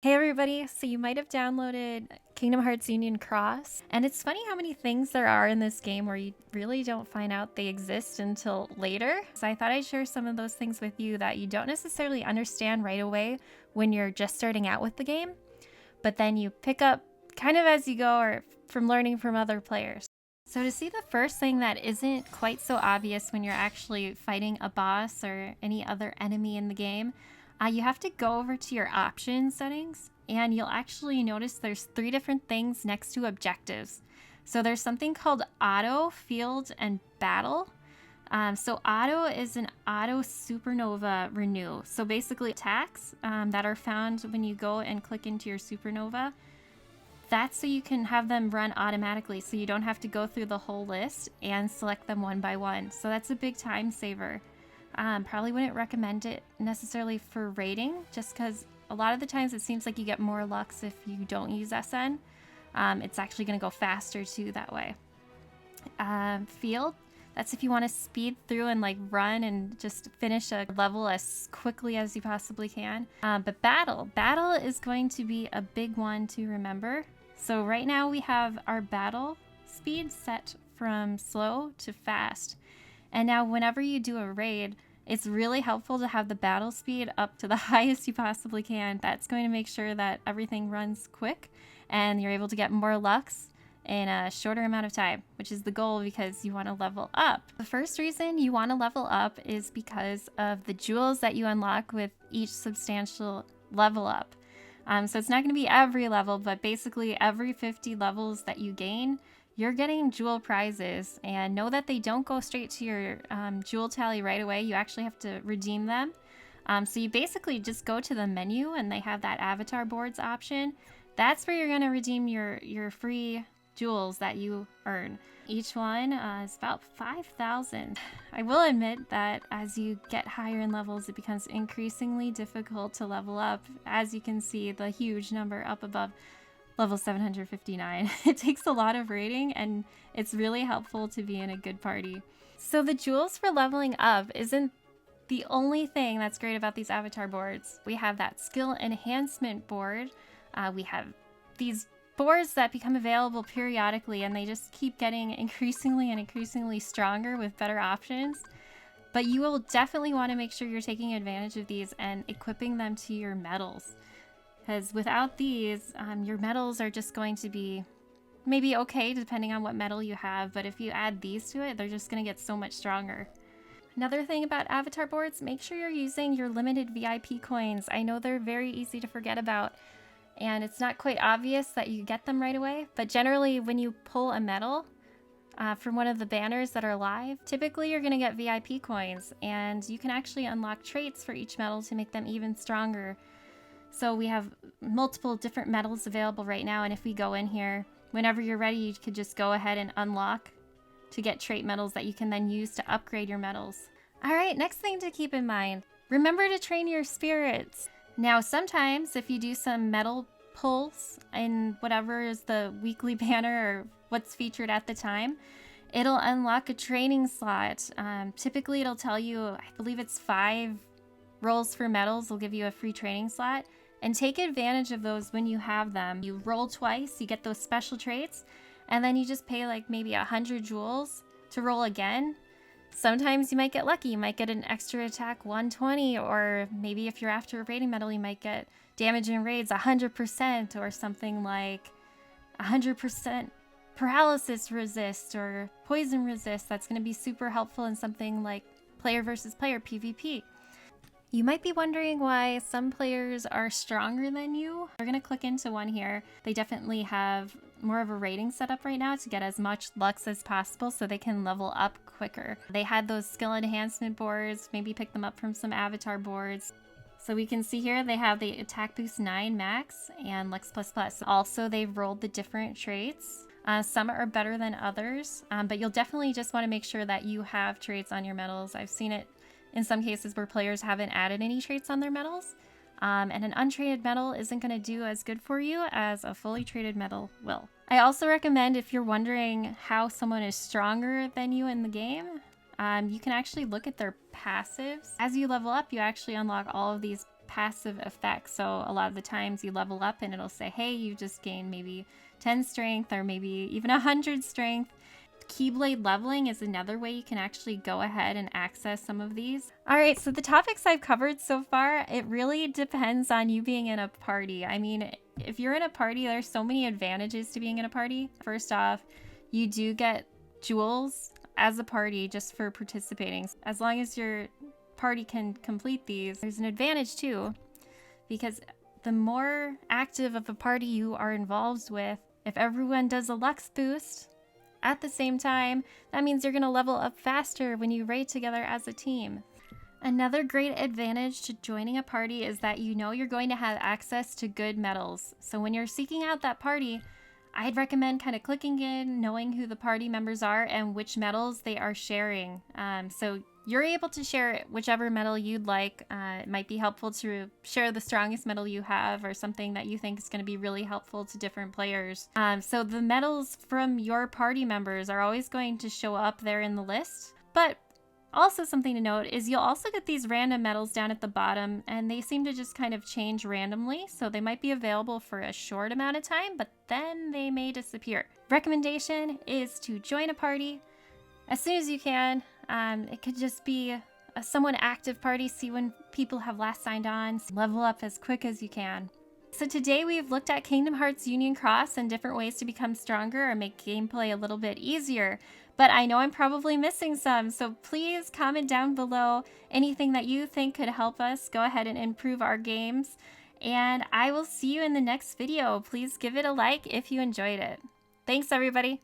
Hey everybody, so you might have downloaded Kingdom Hearts Union Cross, and it's funny how many things there are in this game where you really don't find out they exist until later. So I thought I'd share some of those things with you that you don't necessarily understand right away when you're just starting out with the game, but then you pick up kind of as you go or from learning from other players. So to see the first thing that isn't quite so obvious when you're actually fighting a boss or any other enemy in the game, you have to go over to your options settings and you'll actually notice there's 3 different things next to objectives. So there's something called auto, field, and battle. So auto is an auto supernova renew. So basically attacks that are found when you go and click into your supernova, that's so you can have them run automatically so you don't have to go through the whole list and select them one by one. So that's a big time saver. Probably wouldn't recommend it necessarily for raiding, just because a lot of the times it seems like you get more lux if you don't use SN. It's actually going to go faster too that way. Field, that's if you want to speed through and like run and just finish a level as quickly as you possibly can. But battle is going to be a big one to remember. So right now we have our battle speed set from slow to fast. And now whenever you do a raid, it's really helpful to have the battle speed up to the highest you possibly can. That's going to make sure that everything runs quick and you're able to get more lux in a shorter amount of time, which is the goal because you want to level up. The first reason you want to level up is because of the jewels that you unlock with each substantial level up. So it's not going to be every level, but basically every 50 levels that you gain, you're getting jewel prizes, and know that they don't go straight to your jewel tally right away. You actually have to redeem them. So you basically just go to the menu and they have that avatar boards option. That's where you're going to redeem your free jewels that you earn. Each one is about 5,000. I will admit that as you get higher in levels, it becomes increasingly difficult to level up. As you can see, the huge number up above level 759. It takes a lot of raiding and it's really helpful to be in a good party. So the jewels for leveling up isn't the only thing that's great about these avatar boards. We have that skill enhancement board. We have these boards that become available periodically and they just keep getting increasingly and increasingly stronger with better options. But you will definitely want to make sure you're taking advantage of these and equipping them to your medals. Because without these, your medals are just going to be maybe okay depending on what medal you have, but if you add these to it, they're just going to get so much stronger. Another thing about avatar boards, make sure you're using your limited VIP coins. I know they're very easy to forget about, and it's not quite obvious that you get them right away, but generally when you pull a medal from one of the banners that are live, typically you're going to get VIP coins, and you can actually unlock traits for each medal to make them even stronger. So we have multiple different medals available right now, and if we go in here, whenever you're ready, you could just go ahead and unlock to get trait medals that you can then use to upgrade your medals. Alright, next thing to keep in mind, remember to train your spirits. Now sometimes if you do some medal pulls in whatever is the weekly banner or what's featured at the time, it'll unlock a training slot. Typically it'll tell you, I believe it's 5 rolls for medals will give you a free training slot, and take advantage of those when you have them. You roll twice, you get those special traits, and then you just pay like maybe 100 jewels to roll again. Sometimes you might get lucky, you might get an extra attack 120, or maybe if you're after a raiding medal, you might get damage in raids 100%, or something like 100% paralysis resist or poison resist. That's going to be super helpful in something like player versus player PvP. You might be wondering why some players are stronger than you. We're gonna click into one here. They definitely have more of a rating setup right now to get as much lux as possible so they can level up quicker. They had those skill enhancement boards, maybe pick them up from some avatar boards. So we can see here they have the attack boost 9 max and lux plus plus. Also, they've rolled the different traits. Some are better than others, but you'll definitely just want to make sure that you have traits on your medals. I've seen it in some cases where players haven't added any traits on their medals, and an untraded medal isn't going to do as good for you as a fully traded medal will. I also recommend, if you're wondering how someone is stronger than you in the game, you can actually look at their passives. As you level up, you actually unlock all of these passive effect. So a lot of the times you level up and it'll say, hey, you just gained maybe 10 strength or maybe even 100 strength. Keyblade leveling is another way you can actually go ahead and access some of these. All right, so the topics I've covered so far, it really depends on you being in a party. I mean, if you're in a party, there's so many advantages to being in a party. First off, you do get jewels as a party just for participating. As long as your party can complete these, there's an advantage too, because the more active of a party you are involved with, if everyone does a Lux boost at the same time, that means you're going to level up faster when you raid together as a team. Another great advantage to joining a party is that you know you're going to have access to good medals. So when you're seeking out that party, I'd recommend kind of clicking in, knowing who the party members are and which medals they are sharing. So you're able to share whichever medal you'd like. It might be helpful to share the strongest medal you have or something that you think is going to be really helpful to different players. So the medals from your party members are always going to show up there in the list. But also something to note is you'll also get these random medals down at the bottom, and they seem to just kind of change randomly. So they might be available for a short amount of time, but then they may disappear. Recommendation is to join a party as soon as you can. It could just be a somewhat active party, see when people have last signed on, level up as quick as you can. So today we've looked at Kingdom Hearts Union Cross and different ways to become stronger or make gameplay a little bit easier. But I know I'm probably missing some, so please comment down below anything that you think could help us go ahead and improve our games. And I will see you in the next video. Please give it a like if you enjoyed it. Thanks, everybody.